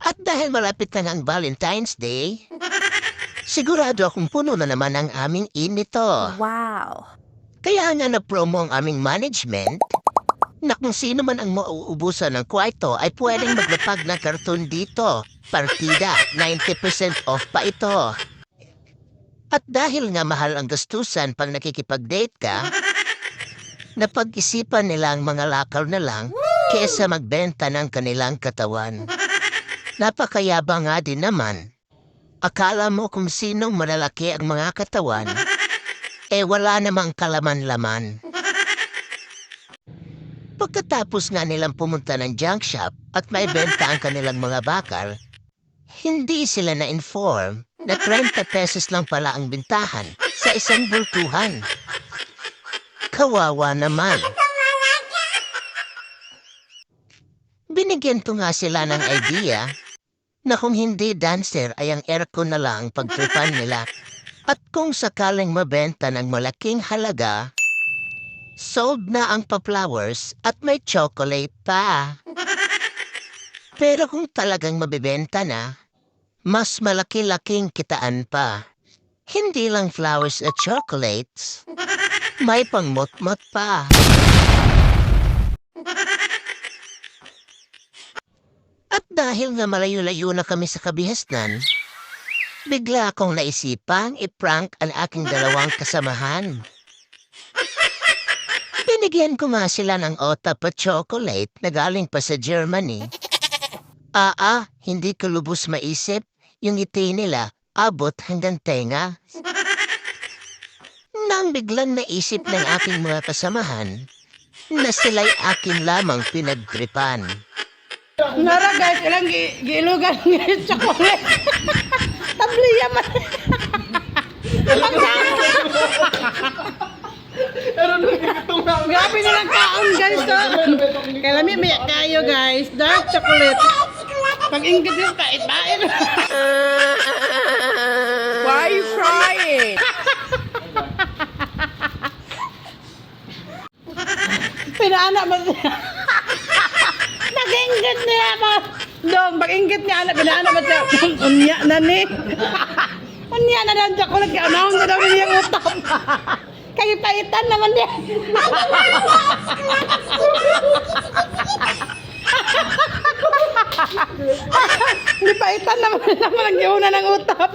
At dahil malapit na ang Valentine's Day, sigurado akong puno na naman ang aming nito. Wow. Kaya nga na-promo ang aming management na kung sino man ang mauubusan ng kwarto ay pwedeng maglapag ng karton dito. Partida, 90% off pa ito. At dahil nga mahal ang gastusan pag nakikipag-date ka, napag-isipan nila ang mga lakaw na lang kesa magbenta ng kanilang katawan. Napakayabang nga din naman. Akala mo kung sinong malalaki ang mga katawan, wala namang kalaman-laman. Pagkatapos nga nilang pumunta ng junk shop at may benta ang kanilang mga bakal, hindi sila na-inform na 30 pesos lang pala ang bintahan sa isang bultuhan. Kawawa naman. Binigyan ko nga sila ng idea na kung hindi dancer ay ang aircon na lang pagtripan nila. At kung sakaling mabenta ng malaking halaga, sold na ang pa-flowers at may chocolate pa. Pero kung talagang mabibenta na, mas malaki-laking kitaan pa. Hindi lang flowers at chocolates, may pangmot-mot pa. At dahil nga malayo-layo na kami sa kabihasnan, bigla akong naisipang i-prank ang aking dalawang kasamahan. Binigyan ko nga sila ng otap at chocolate na galing pa sa Germany. Hindi ko lubos maisip yung ngiti nila abot hanggang tenga. Nang biglang naisip ng aking mga kasamahan na sila'y akin lamang pinagtripan. Nara guys, ilang gilugan ng chocolate. Tabliya man. Grabe nilang kaon guys. Kaya lami may kayo guys. Dark chocolate. Pag inggit yung kait-bait. Why are you crying? Pinaanak ba siya? Nag-inggit niya ba? Dong, pag-inggit niya anak, pinaanak ba siya? Unya na ni. Unya na lang chocolate. Kaunahon na daw niya yung utap. Kaya paitan naman niya. Hindi paitan naman ang giuna ng utap.